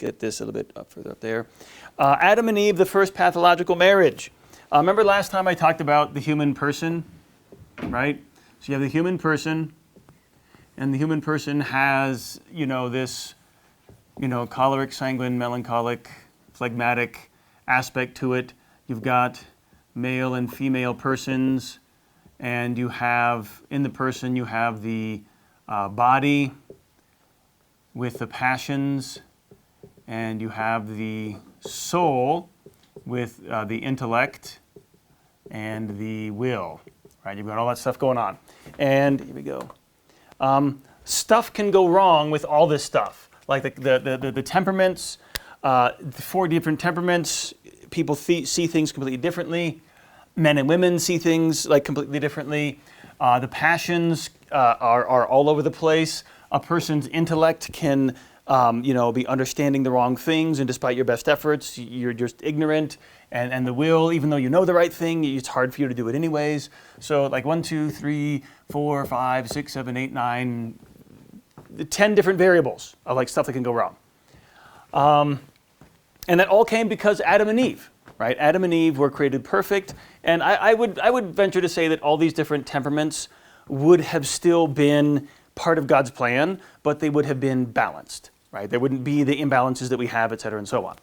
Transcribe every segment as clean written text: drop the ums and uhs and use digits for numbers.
get this a little bit up further up there. Adam and Eve, the first pathological marriage. Remember last time I talked about the human person, right? So you have the human person, and the human person has, this, choleric, sanguine, melancholic, phlegmatic aspect to it. You've got male and female persons, and you have, in the person, you have the body with the passions, and you have the soul with the intellect and the will, right? You've got all that stuff going on. And here we go. Stuff can go wrong with all this stuff, like the temperaments, 4 different temperaments. People see things completely differently. Men and women see things like completely differently. The passions are all over the place. A person's intellect can, be understanding the wrong things, and despite your best efforts, you're just ignorant. And the will, even though you know the right thing, it's hard for you to do it anyways. So like 1, 2, 3, 4, 5, 6, 7, 8, 9, 10 different variables of like stuff that can go wrong. And that all came because Adam and Eve, right? Adam and Eve were created perfect. And I would venture to say that all these different temperaments would have still been part of God's plan, but they would have been balanced, right? There wouldn't be the imbalances that we have, et cetera, and so on.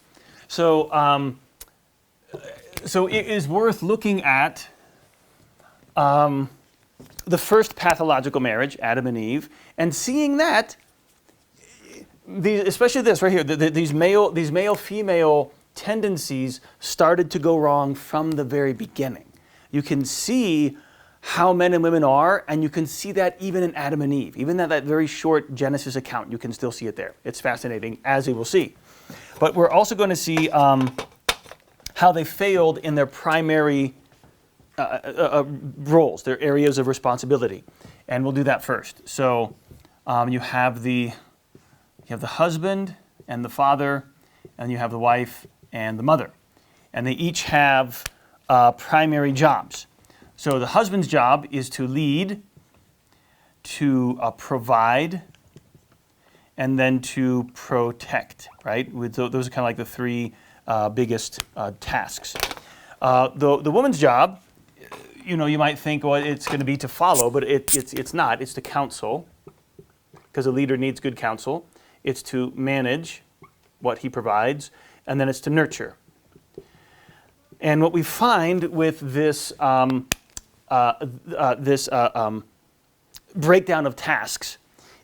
So it is worth looking at the first pathological marriage, Adam and Eve, and seeing that, especially this right here, these male-female tendencies started to go wrong from the very beginning. You can see how men and women are, and you can see that even in Adam and Eve. Even that very short Genesis account, you can still see it there. It's fascinating, as we will see. But we're also going to see how they failed in their primary roles, their areas of responsibility. And we'll do that first. So you have the husband and the father, and you have the wife and the mother. And they each have primary jobs. So the husband's job is to lead, to provide, and then to protect, right? Those are kind of like the 3 biggest tasks. The woman's job, you might think, well, it's going to be to follow, but it's not. It's to counsel, because a leader needs good counsel. It's to manage what he provides, and then it's to nurture. And what we find with this breakdown of tasks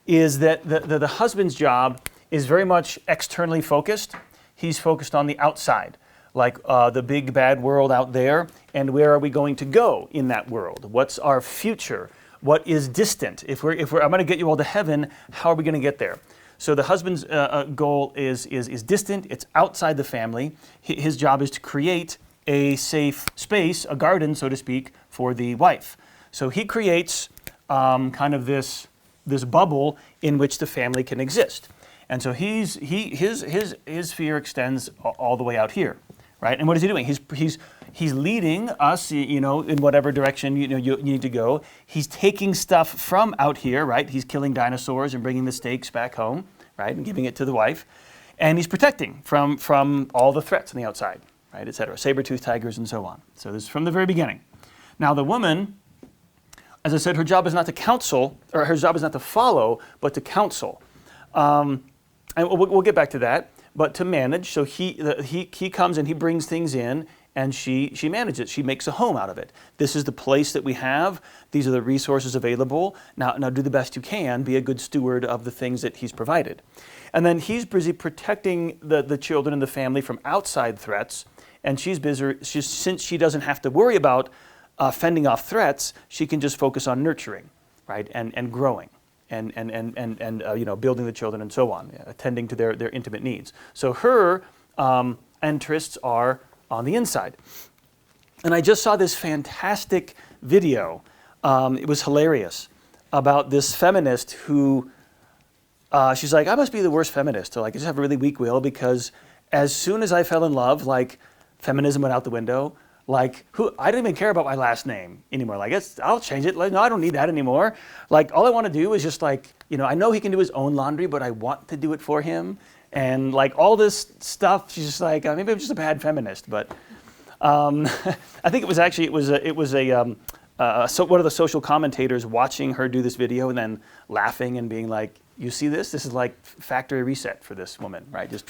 is that the husband's job is very much externally focused. He's focused on the outside, like the big bad world out there, and where are we going to go in that world? What's our future? What is distant? If I'm going to get you all to heaven, how are we going to get there? So the husband's goal is distant. It's outside the family. His job is to create a safe space, a garden, so to speak, for the wife. So he creates kind of this bubble in which the family can exist. And so his sphere extends all the way out here, right? And what is he doing? He's leading us, in whatever direction you need to go. He's taking stuff from out here, right? He's killing dinosaurs and bringing the steaks back home, right, and giving it to the wife. And he's protecting from all the threats on the outside, right, et cetera, saber-toothed tigers and so on. So this is from the very beginning. Now the woman, as I said, her job is not to counsel, or her job is not to follow, but to counsel. And we'll get back to that, but to manage. So he comes and he brings things in, and she manages. She makes a home out of it. This is the place that we have. These are the resources available. Now do the best you can. Be a good steward of the things that he's provided. And then he's busy protecting the children and the family from outside threats. And she's busy, since she doesn't have to worry about fending off threats, she can just focus on nurturing, right, and growing. And building the children and so on, attending to their intimate needs. So her interests are on the inside. And I just saw this fantastic video. It was hilarious, about this feminist who, she's like, I must be the worst feminist. So like, I just have a really weak will, because as soon as I fell in love, like feminism went out the window. Like, I don't even care about my last name anymore. Like, I'll change it. Like, no, I don't need that anymore. Like, all I want to do is just like, I know he can do his own laundry, but I want to do it for him. and like all this stuff. She's just like, maybe I'm just a bad feminist, but I think it was so one of the social commentators watching her do this video and then laughing and being like, you see this? This is like factory reset for this woman, right? Just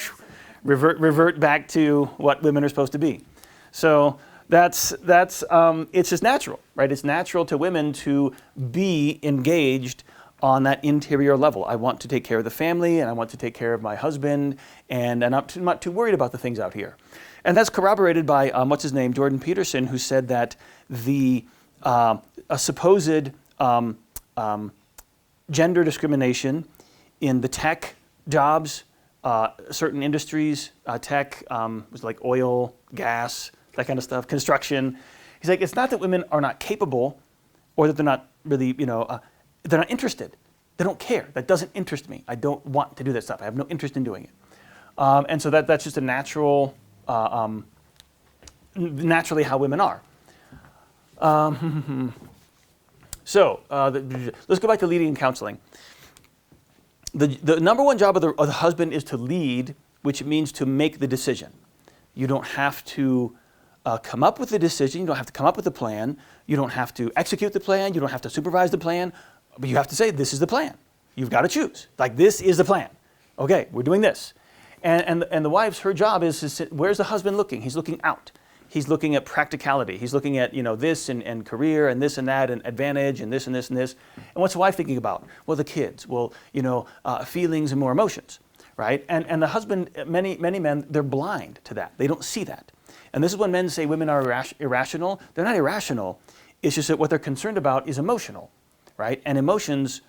revert back to what women are supposed to be. So that's it's just natural, right? It's natural to women to be engaged on that interior level. I want to take care of the family, and I want to take care of my husband, and I'm not too worried about the things out here. And that's corroborated by what's his name, Jordan Peterson, who said that a supposed gender discrimination in the tech jobs, certain industries, tech was like oil, gas, that kind of stuff, construction. He's like, it's not that women are not capable, or that they're not really, they're not interested. They don't care. That doesn't interest me. I don't want to do that stuff. I have no interest in doing it. And so that's just a natural, naturally how women are. So let's go back to leading and counseling. The number one job of the husband is to lead, which means to make the decision. You don't have to come up with the decision. You don't have to come up with a plan. You don't have to execute the plan. You don't have to supervise the plan. But you have to say, this is the plan. You've got to choose. Like, this is the plan. Okay, we're doing this. And the wife's, her job is to sit, where's the husband looking? He's looking out. He's looking at practicality. He's looking at, this and career and this and that and advantage and this and this and this. And what's the wife thinking about? Well, the kids. Well, feelings and more emotions, right? And the husband, many men, they're blind to that. They don't see that. And this is when men say women are irrational. They're not irrational. It's just that what they're concerned about is emotional, right? And emotions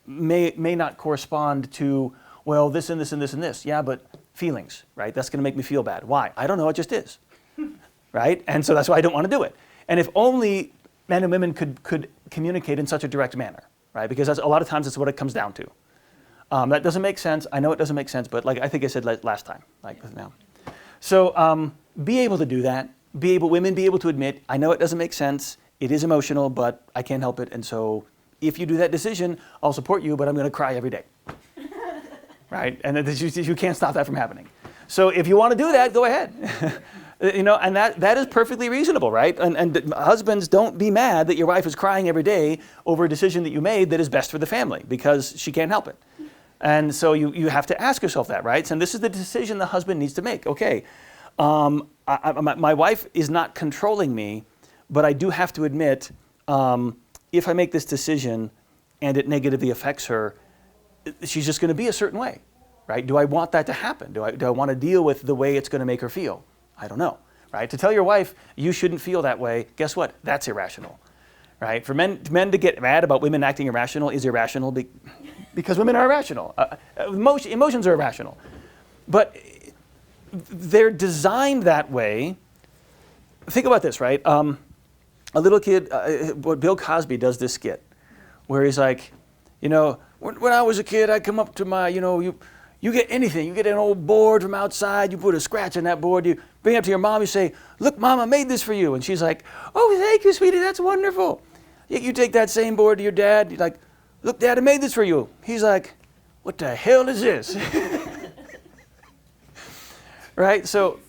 may not correspond to, well, this and this and this and this. Yeah, but feelings, right? That's going to make me feel bad. Why? I don't know. It just is. Right? And so that's why I don't want to do it. And if only men and women could communicate in such a direct manner, right? Because a lot of times that's what it comes down to. That doesn't make sense. I know it doesn't make sense, but like I think I said last time, like now. So be able to do that. Women be able to admit, I know it doesn't make sense. It is emotional, but I can't help it. And so if you do that decision, I'll support you, but I'm going to cry every day. Right? And you can't stop that from happening. So if you want to do that, go ahead. And that is perfectly reasonable, right? And husbands, don't be mad that your wife is crying every day over a decision that you made that is best for the family, because she can't help it. And so you have to ask yourself that, right? And this is the decision the husband needs to make. Okay, my wife is not controlling me, but I do have to admit, if I make this decision and it negatively affects her, she's just going to be a certain way, right? Do I want that to happen? Do I want to deal with the way it's going to make her feel? I don't know, right? To tell your wife you shouldn't feel that way, guess what? That's irrational, right? For men to get mad about women acting irrational is irrational because women are irrational. Emotions are irrational. But they're designed that way. Think about this, right? A little kid, Bill Cosby does this skit where he's like, when I was a kid, I'd come up to my, you get anything. You get an old board from outside, you put a scratch on that board, you bring it up to your mom, you say, look, Mom, I made this for you. And she's like, oh, thank you, sweetie, that's wonderful. You take that same board to your dad, you're like, look, Dad, I made this for you. He's like, what the hell is this? Right? So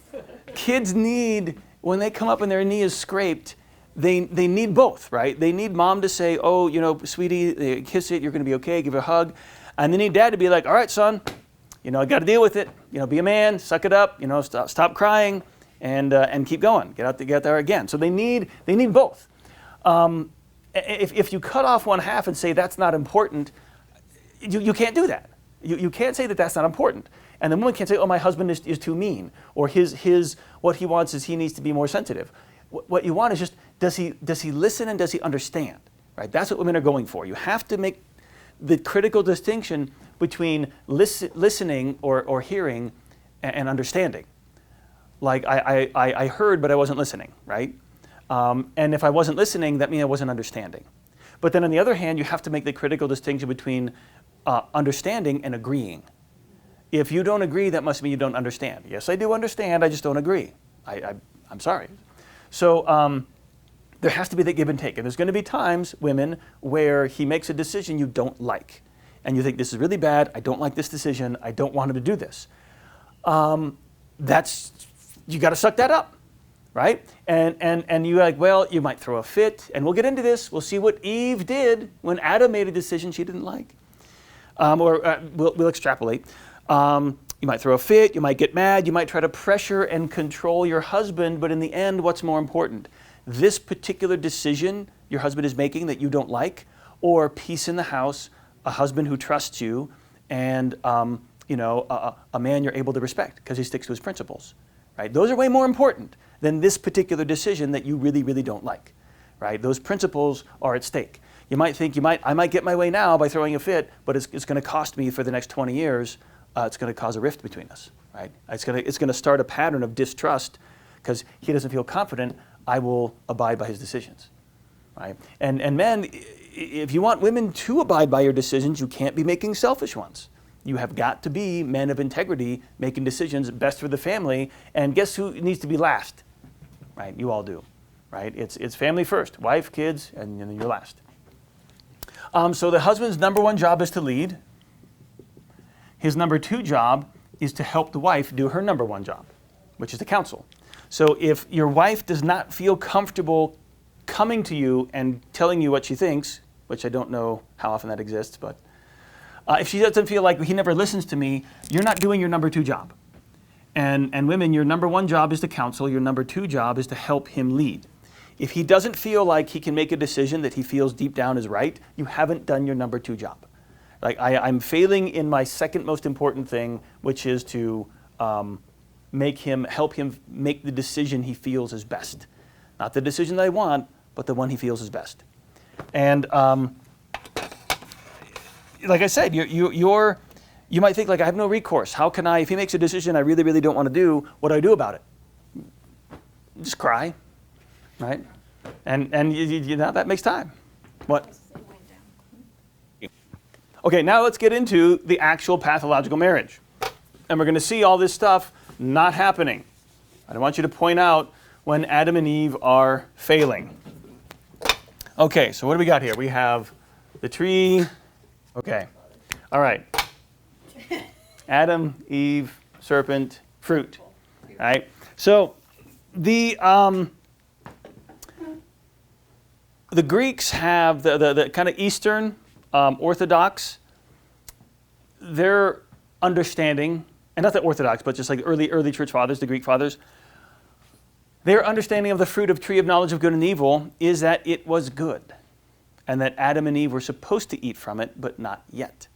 kids need, when they come up and their knee is scraped, they need both, right? They need mom to say, oh, sweetie, kiss it, you're going to be okay, give it a hug. And they need dad to be like, all right, son, I got to deal with it. Be a man, suck it up. Stop crying, and keep going. Get there again. So they need both. If you cut off one half and say that's not important, you can't do that. You can't say that that's not important. And the woman can't say, oh, my husband is too mean, or his what he wants is he needs to be more sensitive. What you want is just does he listen and does he understand? Right? That's what women are going for. You have to make the critical distinction between listening or hearing and understanding. Like I heard, but I wasn't listening, right? And if I wasn't listening, that means I wasn't understanding. But then on the other hand, you have to make the critical distinction between understanding and agreeing. If you don't agree, that must mean you don't understand. Yes, I do understand, I just don't agree. I'm sorry. So there has to be that give and take. And there's going to be times, women, where he makes a decision you don't like. And you think, this is really bad, I don't like this decision, I don't want him to do this. that's, you got to suck that up, right? And you're like, well, you might throw a fit, and we'll get into this. We'll see what Eve did when Adam made a decision she didn't like. We'll extrapolate. You might throw a fit, you might get mad, you might try to pressure and control your husband, but in the end, what's more important? This particular decision your husband is making that you don't like, or peace in the house, a husband who trusts you, and a man you're able to respect because he sticks to his principles, right? Those are way more important than this particular decision that you really, really don't like, right? Those principles are at stake. You might think I might get my way now by throwing a fit, but it's going to cost me for the next 20 years. It's going to cause a rift between us, right? It's going to start a pattern of distrust because he doesn't feel confident I will abide by his decisions, right? And men, if you want women to abide by your decisions, you can't be making selfish ones. You have got to be men of integrity, making decisions best for the family. And guess who needs to be last? Right? You all do, right? It's family first, wife, kids, and then you're last. So the husband's number one job is to lead. His number two job is to help the wife do her number one job, which is to counsel. So if your wife does not feel comfortable coming to you and telling you what she thinks, which I don't know how often that exists, but if she doesn't feel like he never listens to me, you're not doing your number two job. And women, your number one job is to counsel. Your number two job is to help him lead. If he doesn't feel like he can make a decision that he feels deep down is right, you haven't done your number two job. I'm failing in my second most important thing, which is to help him make the decision he feels is best. Not the decision that I want, but the one he feels is best. And like I said, you might think, like, I have no recourse. How can if he makes a decision I really, really don't want to do, what do I do about it? Just cry, right? And that makes time. What? Okay, now let's get into the actual pathological marriage. And we're going to see all this stuff not happening. I want you to point out when Adam and Eve are failing. Okay, so what do we got here? We have the tree. Okay, all right. Adam, Eve, serpent, fruit. All right. So the Greeks have the kind of Eastern Orthodox, their understanding, and not the Orthodox, but just like early church fathers, the Greek fathers, their understanding of the fruit of tree of knowledge of good and evil is that it was good, and that Adam and Eve were supposed to eat from it, but not yet.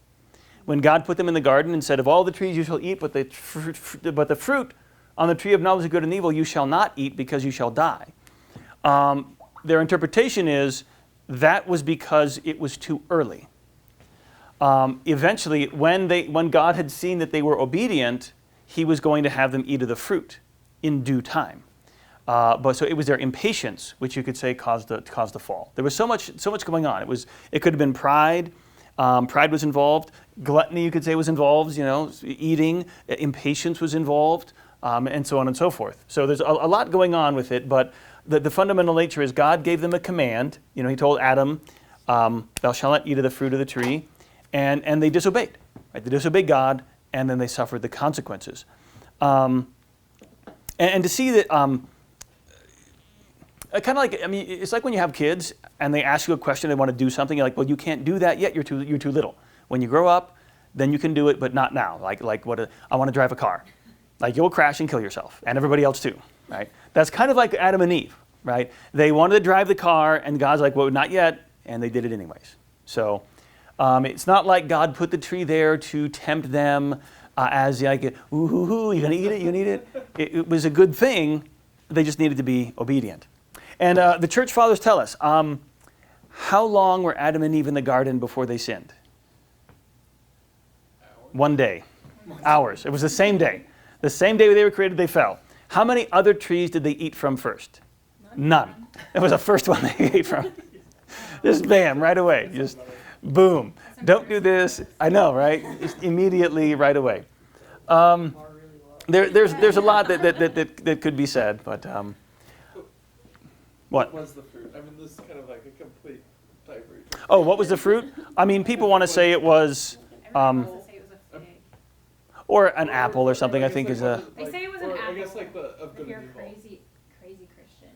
When God put them in the garden and said, of all the trees you shall eat, but the fruit on the tree of knowledge of good and evil you shall not eat because you shall die. Their interpretation is that was because it was too early. Eventually, when God had seen that they were obedient, he was going to have them eat of the fruit in due time. But so it was their impatience, which you could say caused the fall. There was so much going on. It could have been pride. Pride was involved. Gluttony, you could say, was involved. Eating. Impatience was involved, and so on and so forth. So there's a lot going on with it. But the fundamental nature is God gave them a command. He told Adam, "Thou shalt not eat of the fruit of the tree," and they disobeyed. Right? They disobeyed God, and then they suffered the consequences. And to see that. It's like when you have kids and they ask you a question, they want to do something, you're like, well, you can't do that yet, you're too little. When you grow up, then you can do it, but not now. I want to drive a car. Like, you'll crash and kill yourself, and everybody else too, right? That's kind of like Adam and Eve, right? They wanted to drive the car, and God's like, well, not yet, and they did it anyways. So it's not like God put the tree there to tempt them as like, ooh, you're going to eat it, you need it. It was a good thing. They just needed to be obedient. And the church fathers tell us, how long were Adam and Eve in the garden before they sinned? One day. Hours. It was the same day. The same day they were created, they fell. How many other trees did they eat from first? None. It was the first one they ate from. Just bam, right away. Just boom. Don't do this. I know, right? Just immediately, right away. There's a lot that could be said, but... What was the fruit? This is kind of like a complete divergence. Oh, what was the fruit? People want to say it was... or an apple or something. I think is a. They say it was an I guess apple. like the of If good you're a and evil. crazy Christian.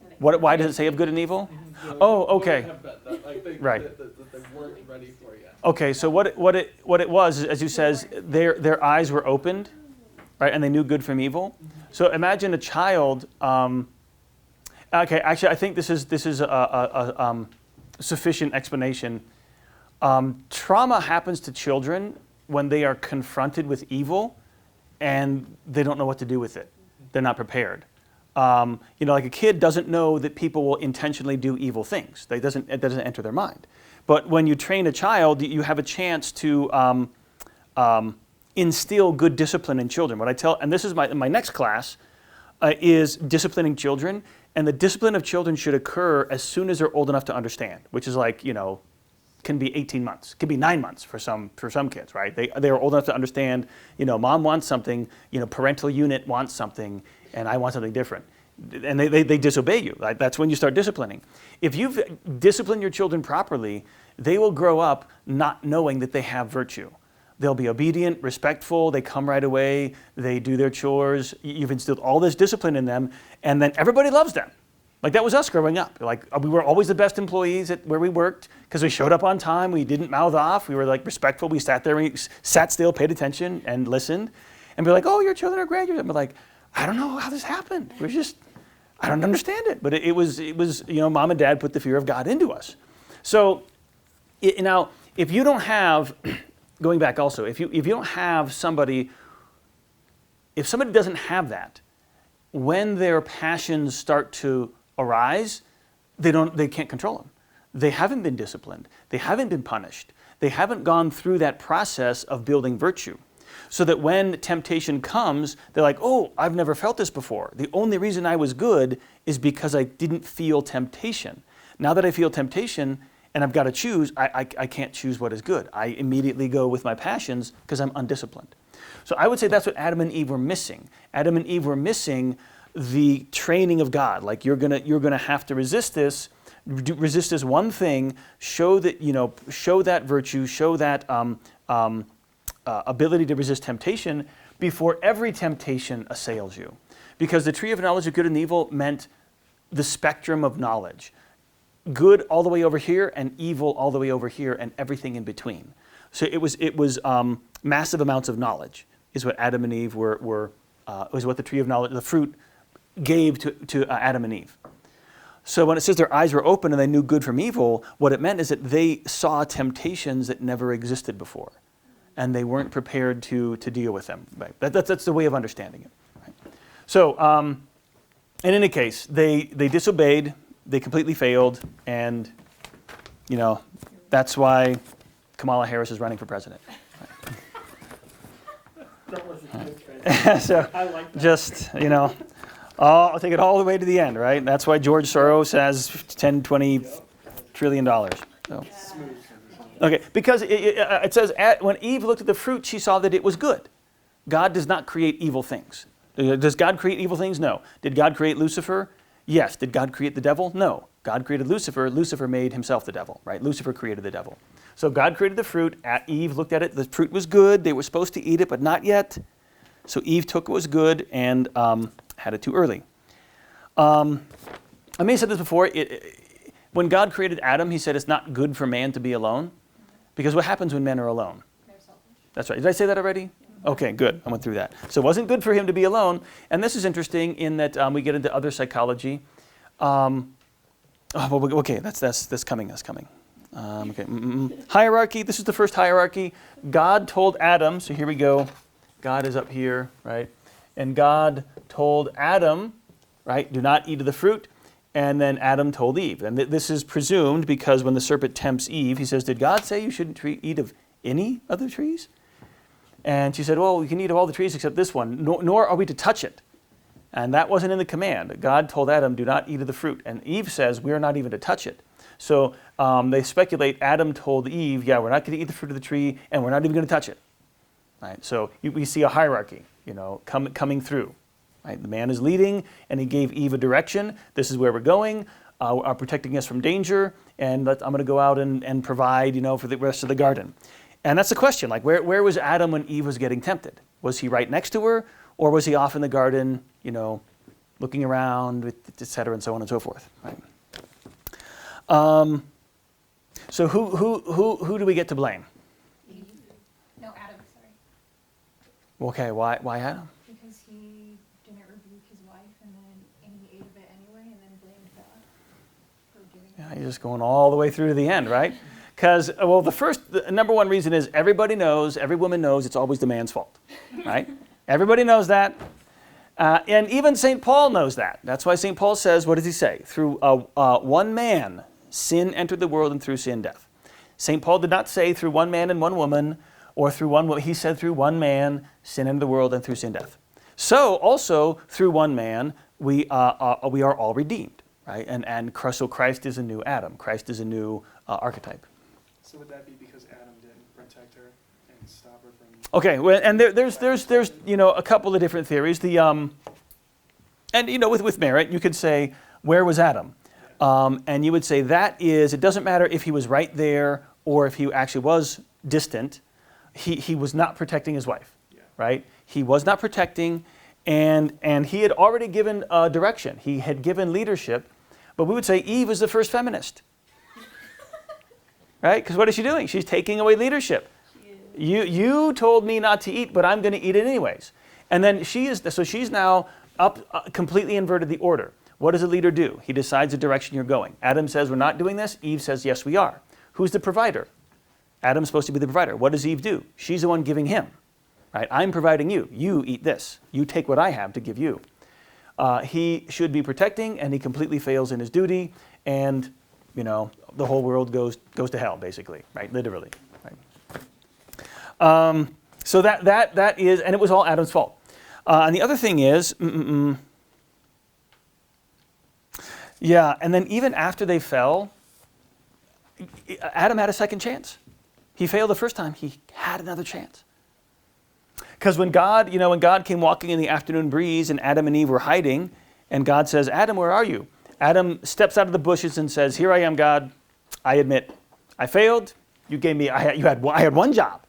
then it What? could Why be- does it say of good and evil? The Oh, would okay. have been that, like they, Right. that they weren't ready for yet. Okay, so what it was, as you says, their eyes were opened, right, and they knew good from evil. So imagine a child. Okay, actually, I think this is a sufficient explanation. Trauma happens to children when they are confronted with evil, and they don't know what to do with it. They're not prepared. Like a kid doesn't know that people will intentionally do evil things. It doesn't enter their mind. But when you train a child, you have a chance to instill good discipline in children. What I tell, and this is my next class, is disciplining children. And the discipline of children should occur as soon as they're old enough to understand, which is like, can be 18 months, can be 9 months for some kids, right? They are old enough to understand, mom wants something, parental unit wants something, and I want something different. And they disobey you. Right? That's when you start disciplining. If you've disciplined your children properly, they will grow up not knowing that they have virtue. They'll be obedient, respectful, they come right away, they do their chores. You've instilled all this discipline in them, and then everybody loves them. Like that was us growing up. Like we were always the best employees at where we worked because we showed up on time, we didn't mouth off, we were like respectful, we sat there, we sat still, paid attention, and listened. And be like, oh, your children are graduates. And we're like, I don't know how this happened. I don't understand it. But it was mom and dad put the fear of God into us. So now, if you don't have, going back also, if you don't have somebody, if somebody doesn't have that, when their passions start to arise, they can't control them. They haven't been disciplined. They haven't been punished. They haven't gone through that process of building virtue. So that when temptation comes, they're like, oh, I've never felt this before. The only reason I was good is because I didn't feel temptation. Now that I feel temptation and I've got to choose, I can't choose what is good. I immediately go with my passions because I'm undisciplined. So I would say that's what Adam and Eve were missing. Adam and Eve were missing the training of God. Like you're gonna have to resist this one thing, show that virtue, show that ability to resist temptation before every temptation assails you. Because the tree of knowledge of good and evil meant the spectrum of knowledge. Good all the way over here and evil all the way over here and everything in between. So it was massive amounts of knowledge is what Adam and Eve was what the tree of knowledge, the fruit, gave to Adam and Eve. So when it says their eyes were open and they knew good from evil, what it meant is that they saw temptations that never existed before. And they weren't prepared to deal with them. Right? That's the way of understanding it. Right? So in any case, they disobeyed, they completely failed, and that's why Kamala Harris is running for president. That was a good transition. So I like that. just, I'll take it all the way to the end, right? That's why George Soros has $10, $20 trillion. So. Smooth. Okay, because it says when Eve looked at the fruit, she saw that it was good. God does not create evil things. Does God create evil things? No. Did God create Lucifer? Yes. Did God create the devil? No. God created Lucifer. Lucifer made himself the devil, right? Lucifer created the devil. So God created the fruit. Eve looked at it. The fruit was good. They were supposed to eat it, but not yet. So Eve took what was good and had it too early. I may have said this before. When God created Adam, he said it's not good for man to be alone. Because what happens when men are alone? They're selfish. That's right. Did I say that already? Okay, good. I went through that. So it wasn't good for him to be alone. And this is interesting in that we get into other psychology. Okay, that's coming. That's coming. Okay. Hierarchy. This is the first hierarchy. God told Adam. So here we go. God is up here, right? And God told Adam, right, do not eat of the fruit. And then Adam told Eve. And this is presumed because when the serpent tempts Eve, he says, did God say you shouldn't eat of any of the trees? And she said, well, we can eat of all the trees except this one, nor are we to touch it. And that wasn't in the command. God told Adam, do not eat of the fruit. And Eve says, we're not even to touch it. So they speculate Adam told Eve, yeah, we're not going to eat the fruit of the tree, and we're not even going to touch it. Right? So we see a hierarchy, coming through. Right? The man is leading, and he gave Eve a direction. This is where we're going. Are protecting us from danger, and I'm going to go out and provide, for the rest of the garden. And that's the question, like where was Adam when Eve was getting tempted? Was he right next to her, or was he off in the garden, looking around, et cetera, and so on and so forth, right? So who do we get to blame? Eve. No, Adam, sorry. Okay, why Adam? Because he didn't rebuke his wife and he ate of it anyway and then blamed God for doing Yeah, you're just going all the way through to the end, right? Because, the number one reason is every woman knows it's always the man's fault, right? Everybody knows that. And even St. Paul knows that. That's why St. Paul says, what does he say? Through one man, sin entered the world, and through sin, death. St. Paul did not say through one man and one woman, or through one woman. He said through one man, sin entered the world, and through sin, death. So also through one man, we are all redeemed, right? And so Christ is a new Adam. Christ is a new archetype. So would that be because Adam didn't protect her and stop her from? Okay, well, and there's a couple of different theories. With merit, you could say, where was Adam? And you would say it doesn't matter if he was right there or if he actually was distant. He was not protecting his wife, right? He was not protecting, and he had already given direction. He had given leadership, but we would say Eve was the first feminist. Right? Because what is she doing? She's taking away leadership. You told me not to eat, but I'm going to eat it anyways. And then she's now up, completely inverted the order. What does a leader do? He decides the direction you're going. Adam says we're not doing this. Eve says yes, we are. Who's the provider? Adam's supposed to be the provider. What does Eve do? She's the one giving him. Right? I'm providing you. You eat this. You take what I have to give you. He should be protecting, and he completely fails in his duty, and the whole world goes to hell, basically, right? Literally, right? So that is, and it was all Adam's fault. And the other thing is, and then even after they fell, Adam had a second chance. He failed the first time. He had another chance. Because when God came walking in the afternoon breeze, and Adam and Eve were hiding, and God says, "Adam, where are you?" Adam steps out of the bushes and says, "Here I am, God. I admit, I failed. You gave me. I had one job,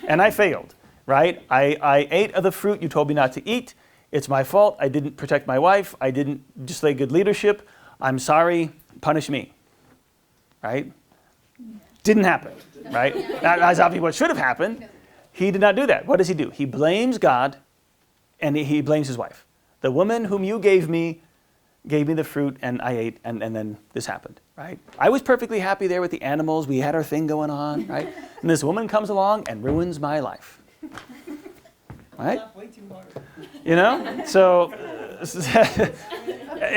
and I failed. Right? I ate of the fruit you told me not to eat. It's my fault. I didn't protect my wife. I didn't display good leadership. I'm sorry. Punish me." Right? Didn't happen. Right? That's obviously what should have happened. He did not do that. What does he do? He blames God, and he blames his wife. The woman whom you gave me the fruit, and I ate, and then this happened, right? I was perfectly happy there with the animals. We had our thing going on, right? And this woman comes along and ruins my life, right? Way too hard. So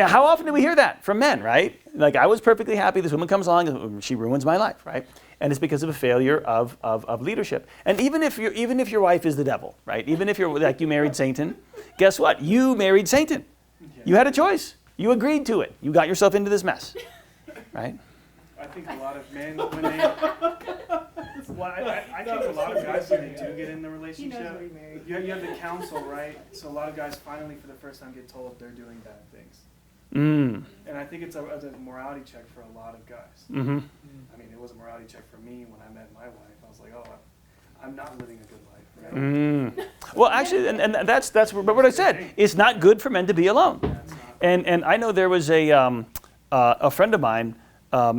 how often do we hear that from men, right? Like, I was perfectly happy. This woman comes along and she ruins my life, right? And it's because of a failure of leadership. And even if your wife is the devil, right? Even if you're like you married Satan, guess what? You married Satan. You had a choice. You agreed to it. You got yourself into this mess, right? I think a lot of men, when they, I think a lot of guys, when they do get in the relationship, you have the counsel, right? So a lot of guys finally, for the first time, get told they're doing bad things. Mm. And I think it's a morality check for a lot of guys. Mm-hmm. I mean, it was a morality check for me when I met my wife. I was like, oh, I'm not living a good life, right? Mm. Well, actually, and that's what I said. It's not good for men to be alone. Yeah, it's not. And I know there was a friend of mine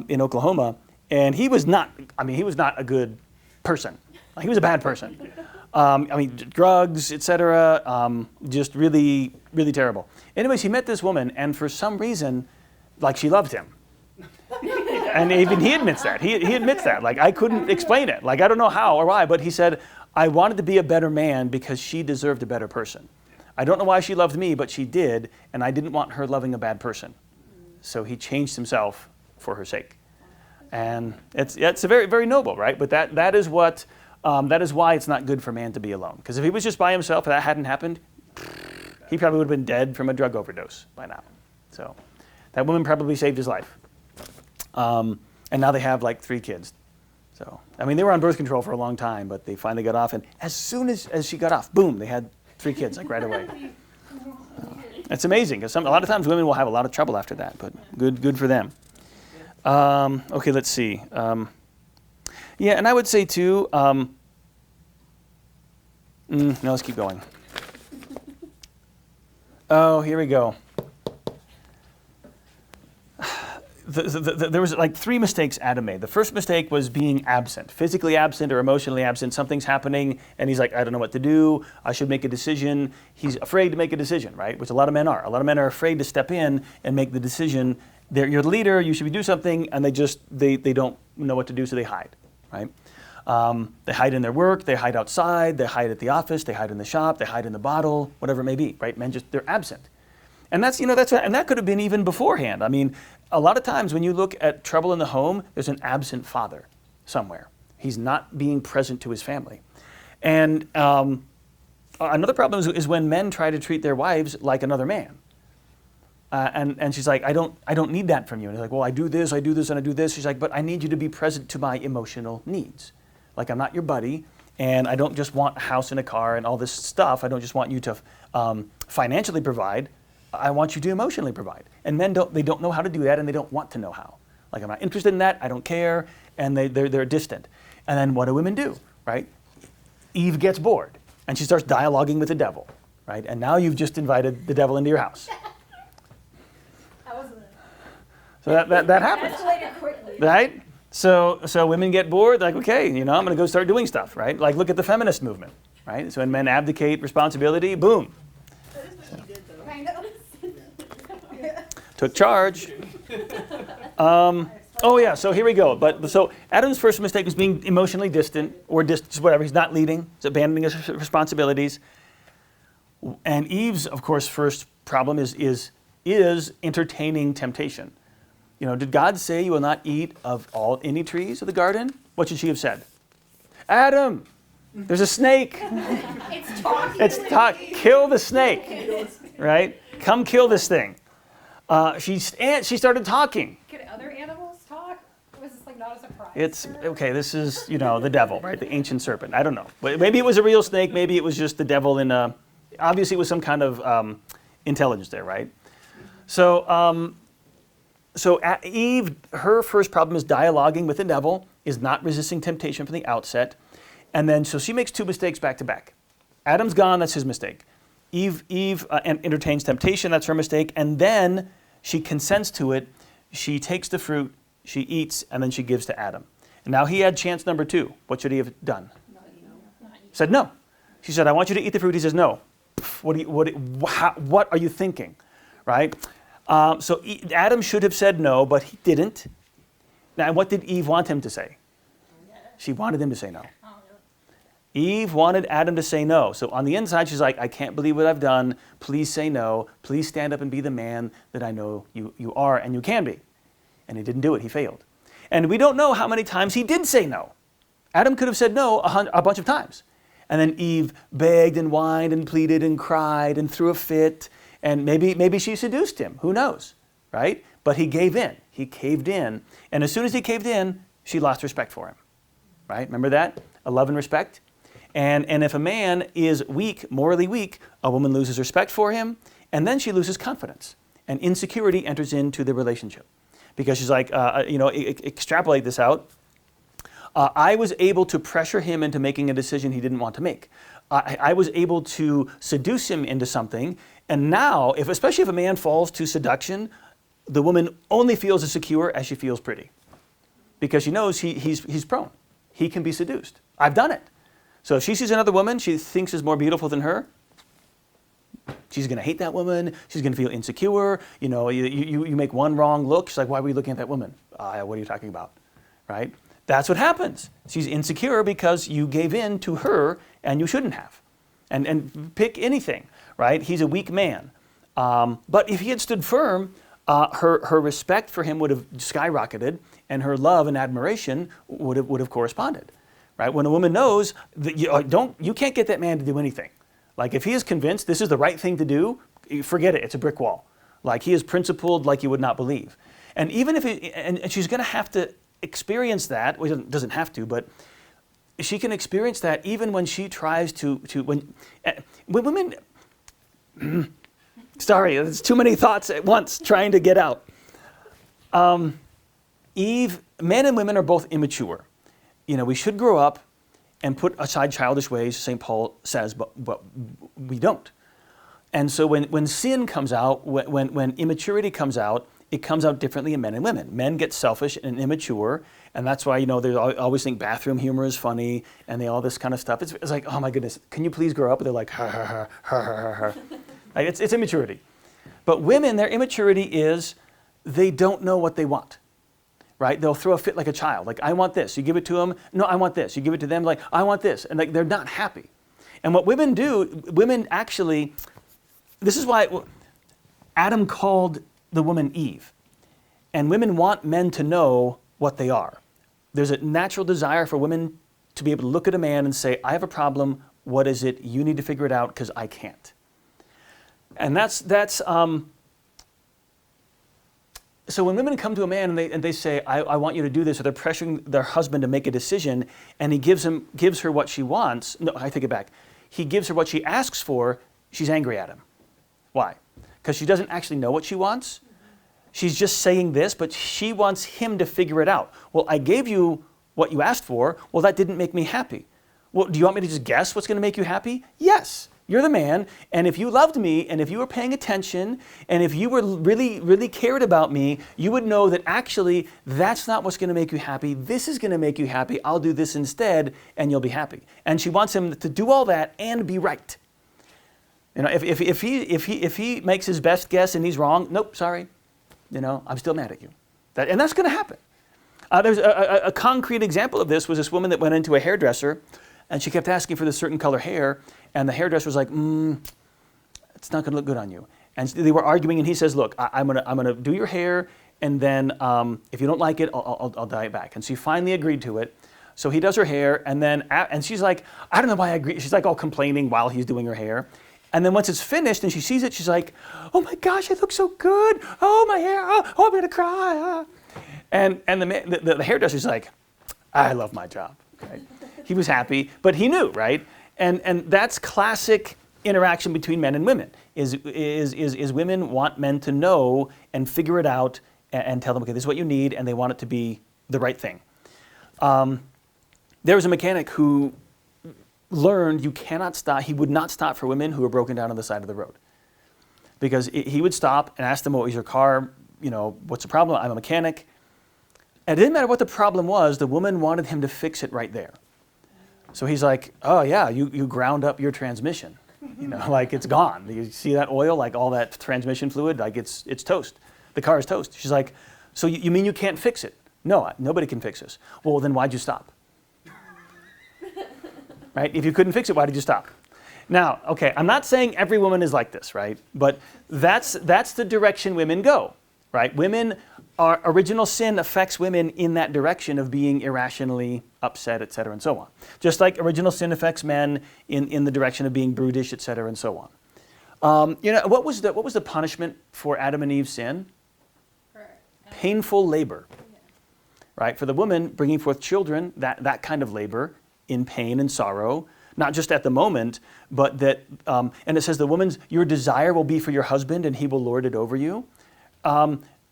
in Oklahoma, and he was not a good person. He was a bad person. Drugs, etc. Just really, really terrible. Anyways, he met this woman, and for some reason, she loved him. And even he admits that. He admits that. I couldn't explain it. I don't know how or why, but he said, I wanted to be a better man because she deserved a better person. I don't know why she loved me, but she did, and I didn't want her loving a bad person. So he changed himself for her sake. And it's a very, very noble, right? But that is why it's not good for man to be alone. Because if he was just by himself and that hadn't happened, he probably would have been dead from a drug overdose by now. So that woman probably saved his life. And now they have 3 kids. So, they were on birth control for a long time, but they finally got off. And as soon as she got off, boom, they had 3 kids, right away. It's amazing, because a lot of times women will have a lot of trouble after that, but good for them. Okay, let's see. Yeah, and I would say too, no, let's keep going. Oh, here we go. There was like 3 mistakes Adam made. The first mistake was being absent, physically absent or emotionally absent. Something's happening, and he's like, I don't know what to do. I should make a decision. He's afraid to make a decision, right? Which a lot of men are. A lot of men are afraid to step in and make the decision. You're the leader. You should do something, and they don't know what to do, so they hide, right? They hide in their work. They hide outside. They hide at the office. They hide in the shop. They hide in the bottle. Whatever it may be, right? Men they're absent. And and that could have been even beforehand. I mean, a lot of times when you look at trouble in the home, there's an absent father somewhere. He's not being present to his family. And another problem is when men try to treat their wives like another man. And she's like, I don't need that from you. And he's like, well, I do this, and I do this. She's like, but I need you to be present to my emotional needs. Like, I'm not your buddy, and I don't just want a house and a car and all this stuff. I don't just want you to financially provide. I want you to emotionally provide. And men don't know how to do that, and they don't want to know how. Like, I'm not interested in that, I don't care, and they're distant. And then what do women do, right? Eve gets bored, and she starts dialoguing with the devil, right? And now you've just invited the devil into your house. That wasn't it. So that happens, Escalated quickly. right? So women get bored, like, okay, I'm going to go start doing stuff, right? Like, look at the feminist movement, right? So when men abdicate responsibility, boom, That is what she did, though. Kind of. took charge. Oh yeah, so here we go. So Adam's first mistake was being emotionally distant, or whatever. He's not leading. He's abandoning his responsibilities. And Eve's, of course, first problem is entertaining temptation. Did God say you will not eat of any trees of the garden? What should she have said? Adam, there's a snake. It's talking. Kill the snake, right? Come kill this thing. She started talking. Could other animals talk? Was this like not a surprise? It's okay. This is the devil, right? The ancient serpent. I don't know. Maybe it was a real snake. Maybe it was just the devil in a. Obviously, it was some kind of intelligence there, right? So Eve, her first problem is dialoguing with the devil, is not resisting temptation from the outset, and then so she makes 2 mistakes back to back. Adam's gone. That's his mistake. Eve entertains temptation. That's her mistake, and then she consents to it. She takes the fruit. She eats, and then she gives to Adam. And now he had chance number 2. What should he have done? Said no. She said, "I want you to eat the fruit." He says, "No." What are you thinking, right? So Adam should have said no, but he didn't. Now, what did Eve want him to say? She wanted him to say no. Eve wanted Adam to say no. So on the inside, she's like, I can't believe what I've done. Please say no. Please stand up and be the man that I know you are and you can be. And he didn't do it. He failed. And we don't know how many times he did say no. Adam could have said no a bunch of times. And then Eve begged and whined and pleaded and cried and threw a fit. And maybe she seduced him. Who knows, right? But he gave in. He caved in. And as soon as he caved in, she lost respect for him, right? Remember that? A love and respect. And if a man is weak, morally weak, a woman loses respect for him, and then she loses confidence. And insecurity enters into the relationship. Because she's like, extrapolate this out. I was able to pressure him into making a decision he didn't want to make. I was able to seduce him into something. And now, especially if a man falls to seduction, the woman only feels as secure as she feels pretty. Because she knows he's prone. He can be seduced. I've done it. So if she sees another woman she thinks is more beautiful than her, she's going to hate that woman. She's going to feel insecure. You make one wrong look. She's like, why were you looking at that woman? What are you talking about? Right? That's what happens. She's insecure because you gave in to her and you shouldn't have. And pick anything, right? He's a weak man. But if he had stood firm, her respect for him would have skyrocketed and her love and admiration would have corresponded. Right? When a woman knows that you can't get that man to do anything. Like if he is convinced this is the right thing to do, forget it. It's a brick wall. Like he is principled like you would not believe. And even if and she's going to have to experience that. Well, doesn't have to, but she can experience that even when she tries when women. Sorry, there's too many thoughts at once trying to get out. Men and women are both immature. we should grow up and put aside childish ways, St. Paul says, but we don't. And so when sin comes out, when immaturity comes out, it comes out differently in men and women. Men get selfish and immature, and that's why, they always think bathroom humor is funny, and all this kind of stuff. It's like, oh my goodness, can you please grow up? And they're like, ha, ha, ha, ha, ha, ha. Like, it's immaturity. But women, their immaturity is they don't know what they want, right? They'll throw a fit like a child. Like, I want this. You give it to them. No, I want this. You give it to them. Like, I want this. And they're not happy. And what women do, women actually, this is why Adam called the woman Eve. And women want men to know what they are. There's a natural desire for women to be able to look at a man and say, I have a problem. What is it? You need to figure it out because I can't. And so when women come to a man and they say, I want you to do this, or they're pressuring their husband to make a decision, and he gives her what she wants. No, I take it back. He gives her what she asks for. She's angry at him. Why? Because she doesn't actually know what she wants. She's just saying this, but she wants him to figure it out. Well, I gave you what you asked for. Well, that didn't make me happy. Well, do you want me to just guess what's going to make you happy? Yes. You're the man, and if you loved me, and if you were paying attention, and if you were really, really cared about me, you would know that actually that's not what's going to make you happy. This is going to make you happy. I'll do this instead, and you'll be happy. And she wants him to do all that and be right. If he makes his best guess and he's wrong, nope, sorry, I'm still mad at you. And that's going to happen. There's a concrete example of this was this woman that went into a hairdresser, and she kept asking for this certain color hair, and the hairdresser was like, it's not going to look good on you. And they were arguing, and he says, look, I'm gonna do your hair, and then if you don't like it, I'll dye it back. And she finally agreed to it. So he does her hair, and she's like, I don't know why I agree. She's like all complaining while he's doing her hair. And then once it's finished and she sees it, she's like, oh my gosh, it looks so good. Oh, my hair, oh I'm gonna cry. And the hairdresser's like, I love my job. Right? He was happy, but he knew, right? And that's classic interaction between men and women, is women want men to know and figure it out and tell them, okay, this is what you need, and they want it to be the right thing. There was a mechanic who learned you cannot stop, he would not stop for women who were broken down on the side of the road. Because he would stop and ask them, what was your car, what's the problem? I'm a mechanic. And it didn't matter what the problem was, the woman wanted him to fix it right there. So he's like, oh yeah, you ground up your transmission. Like it's gone. You see that oil, like all that transmission fluid, like it's toast. The car is toast. She's like, so you mean you can't fix it? No, nobody can fix this. Well, then why'd you stop? Right? If you couldn't fix it, why did you stop? Now, okay, I'm not saying every woman is like this, right? But that's the direction women go, right? Original sin affects women in that direction of being irrationally upset, et cetera, and so on. Just like original sin affects men in the direction of being brutish, et cetera, and so on. What was the punishment for Adam and Eve's sin? Painful labor, right? For the woman, bringing forth children, that kind of labor in pain and sorrow, not just at the moment, but that, and it says your desire will be for your husband and he will lord it over you.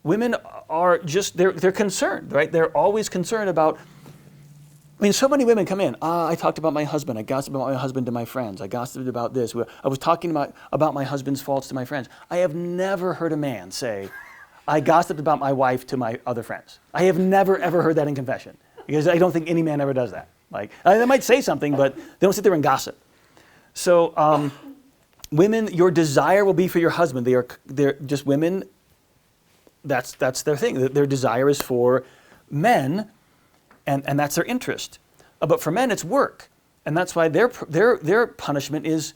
Women are they're concerned, right? They're always concerned about, so many women come in, I talked about my husband, I gossiped about my husband to my friends, I gossiped about this, I was talking about my husband's faults to my friends. I have never heard a man say, I gossiped about my wife to my other friends. I have never, ever heard that in confession, because I don't think any man ever does that. Like, they might say something, but they don't sit there and gossip. So women, your desire will be for your husband. They're just women, that's their thing. Their desire is for men, and that's their interest. But for men, it's work. And that's why their punishment is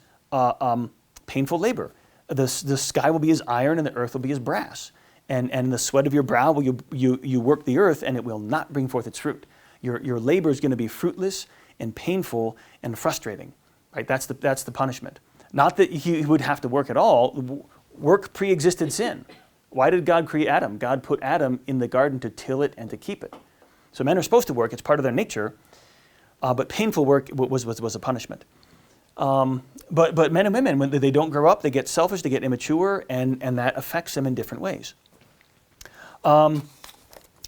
painful labor. The sky will be as iron and the earth will be as brass. And the sweat of your brow will you work the earth, and it will not bring forth its fruit. Your labor is going to be fruitless and painful and frustrating, right? That's the punishment. Not that he would have to work at all. Work pre-existed sin. Why did God create Adam? God put Adam in the garden to till it and to keep it. So men are supposed to work. It's part of their nature. But painful work was a punishment. But men and women, when they don't grow up, they get selfish, they get immature, and that affects them in different ways.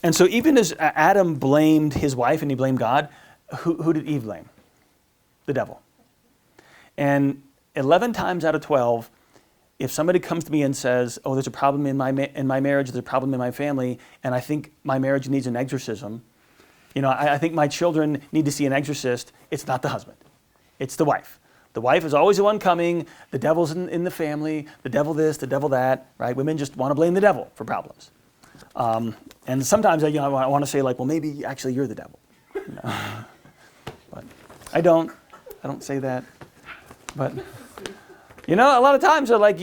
And so even as Adam blamed his wife and he blamed God, who did Eve blame? The devil. And 11 times out of 12, if somebody comes to me and says, oh, there's a problem in my marriage, there's a problem in my family, and I think my marriage needs an exorcism, I think my children need to see an exorcist, it's not the husband. It's the wife. The wife is always the one coming, the devil's in the family, the devil this, the devil that, right? Women just want to blame the devil for problems. And sometimes I want to say like, well, maybe actually you're the devil. But I don't say that. But, a lot of times they're like,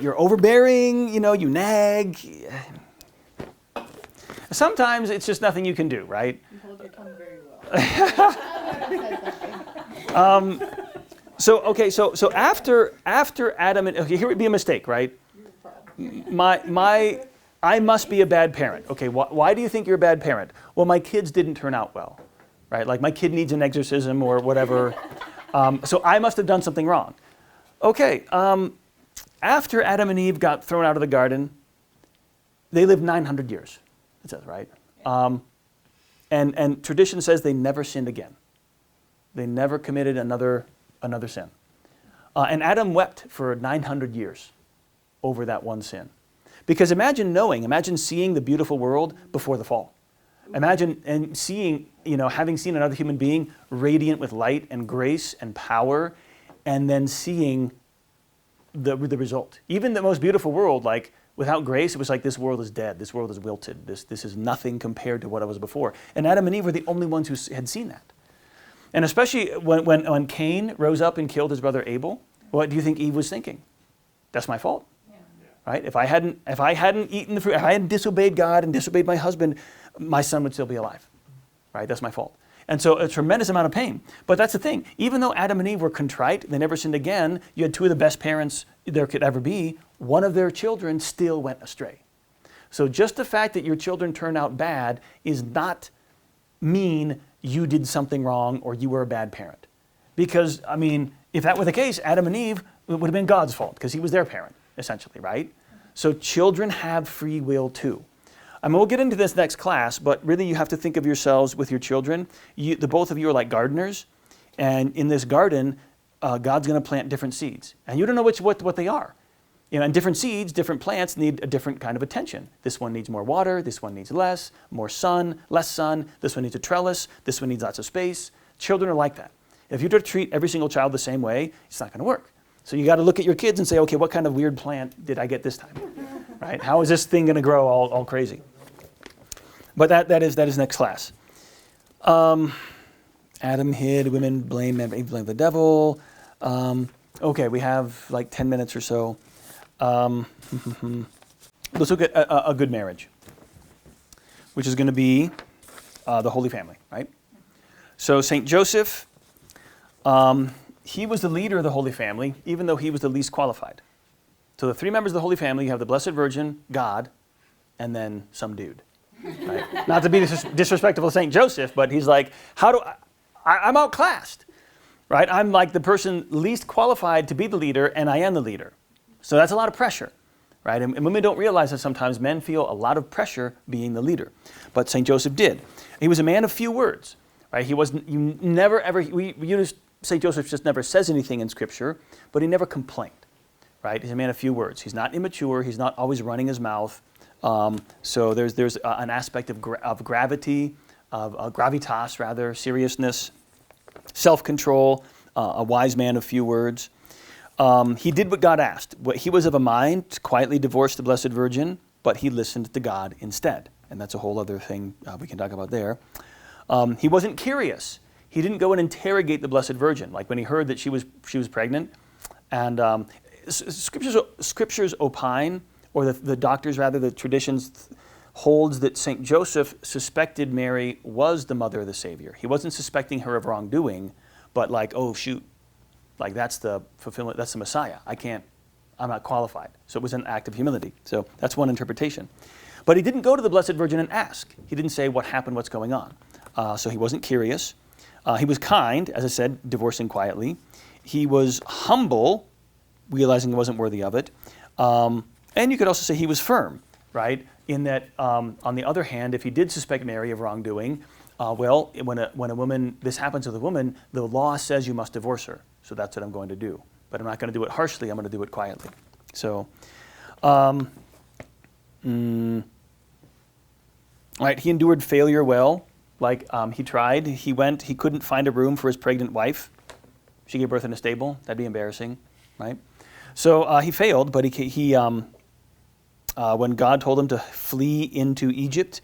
you're overbearing, you nag. Sometimes it's just nothing you can do, right? You hold your tongue very well. So after Adam and, okay, here would be a mistake, right? I must be a bad parent. Okay, why do you think you're a bad parent? Well, my kids didn't turn out well, right? Like my kid needs an exorcism or whatever. So I must have done something wrong. Okay, after Adam and Eve got thrown out of the garden, they lived 900 years, it says, right? And tradition says they never sinned again. They never committed another sin. And Adam wept for 900 years over that one sin. Because imagine seeing the beautiful world before the fall. Imagine and seeing, having seen another human being radiant with light and grace and power, and then seeing the result. Even the most beautiful world, like without grace, it was like this world is dead, this world is wilted, this is nothing compared to what it was before. And Adam and Eve were the only ones who had seen that. And especially when Cain rose up and killed his brother Abel, what do you think Eve was thinking? That's my fault. Right? If I hadn't eaten the fruit, if I hadn't disobeyed God and disobeyed my husband, my son would still be alive. Right? That's my fault. And so a tremendous amount of pain. But that's the thing. Even though Adam and Eve were contrite, they never sinned again, you had two of the best parents there could ever be, one of their children still went astray. So just the fact that your children turned out bad is not mean you did something wrong or you were a bad parent. Because, if that were the case, Adam and Eve, it would have been God's fault because he was their parent, essentially, right? So children have free will too. We'll get into this next class, but really you have to think of yourselves with your children. The both of you are like gardeners, and in this garden, God's going to plant different seeds. And you don't know what they are. And different seeds, different plants need a different kind of attention. This one needs more water, this one needs less, more sun, less sun, this one needs a trellis, this one needs lots of space. Children are like that. If you were to treat every single child the same way, it's not going to work. So you got to look at your kids and say, okay, what kind of weird plant did I get this time? Right? How is this thing going to grow all crazy? But that is next class. Adam hid, women blame the devil. Okay, we have like 10 minutes or so. Let's look at a good marriage, which is going to be the Holy Family, right? So St. Joseph, he was the leader of the Holy Family, even though he was the least qualified. So the three members of the Holy Family, you have the Blessed Virgin, God, and then some dude. Right? Not to be disrespectful to St. Joseph, but he's like, I'm outclassed, right? I'm like the person least qualified to be the leader, and I am the leader. So that's a lot of pressure, right? And women don't realize that sometimes men feel a lot of pressure being the leader. But St. Joseph did. He was a man of few words, right? He wasn't, St. Joseph just never says anything in Scripture, but he never complained, right? He's a man of few words. He's not immature. He's not always running his mouth. So there's an aspect of gravity, of gravitas rather, seriousness, self-control, a wise man of few words. He did what God asked. He was of a mind to quietly divorce the Blessed Virgin, but he listened to God instead. And that's a whole other thing we can talk about there. He wasn't curious. He didn't go and interrogate the Blessed Virgin, like when he heard that she was pregnant. And scriptures opine, or the doctors rather, the traditions holds that St. Joseph suspected Mary was the mother of the Savior. He wasn't suspecting her of wrongdoing, but like, oh shoot, like that's the fulfillment, that's the Messiah. I'm not qualified. So it was an act of humility. So that's one interpretation. But he didn't go to the Blessed Virgin and ask. He didn't say what happened, what's going on. So he wasn't curious. He was kind, as I said, divorcing quietly. He was humble, realizing he wasn't worthy of it. And you could also say he was firm, right? in that, on the other hand, if he did suspect Mary of wrongdoing, well, when a woman, this happens with a woman, the law says you must divorce her. So that's what I'm going to do. But I'm not going to do it harshly. I'm going to do it quietly. So, all right, he endured failure well. Like he tried. He couldn't find a room for his pregnant wife. She gave birth in a stable. That'd be embarrassing, right? So he failed, but when God told him to flee into Egypt,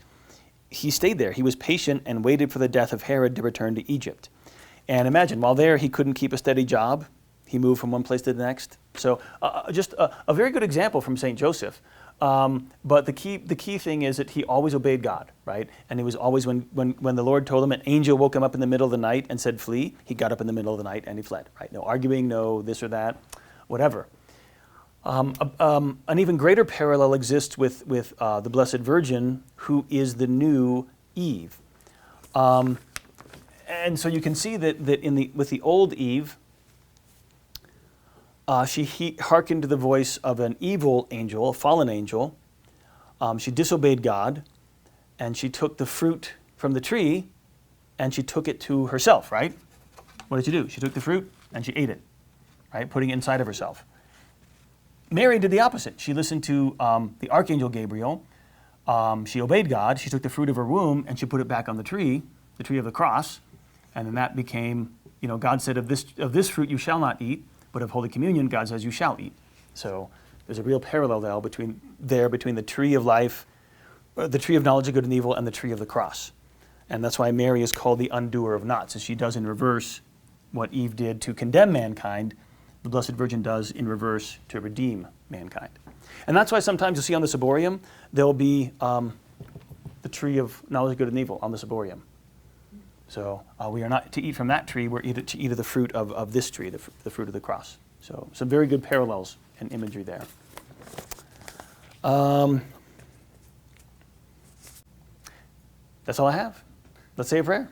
he stayed there. He was patient and waited for the death of Herod to return to Egypt. And imagine, while there, he couldn't keep a steady job. He moved from one place to the next. So just a very good example from St. Joseph. But the key thing is that he always obeyed God, right? And it was always when the Lord told him, an angel woke him up in the middle of the night and said, flee, he got up in the middle of the night and he fled, right? No arguing, no this or that, whatever. An even greater parallel exists with the Blessed Virgin, who is the new Eve. And so you can see that with the old Eve, she hearkened to the voice of an evil angel, a fallen angel. She disobeyed God, and she took the fruit from the tree, and she took it to herself, right? What did she do? She took the fruit, and she ate it, right? Putting it inside of herself. Mary did the opposite. She listened to the Archangel Gabriel. She obeyed God. She took the fruit of her womb, and she put it back on the tree of the cross, and then that became, God said, of this fruit you shall not eat, but of Holy Communion, God says you shall eat. So there's a real parallel there between the tree of life, the tree of knowledge of good and evil, and the tree of the cross. And that's why Mary is called the undoer of knots, as she does in reverse what Eve did to condemn mankind. The Blessed Virgin does in reverse to redeem mankind. And that's why sometimes you'll see on the ciborium, there'll be the tree of knowledge of good and evil on the ciborium. So we are not to eat from that tree, we're to eat of the fruit of this tree, the fruit of the cross. So some very good parallels and imagery there. That's all I have. Let's say a prayer.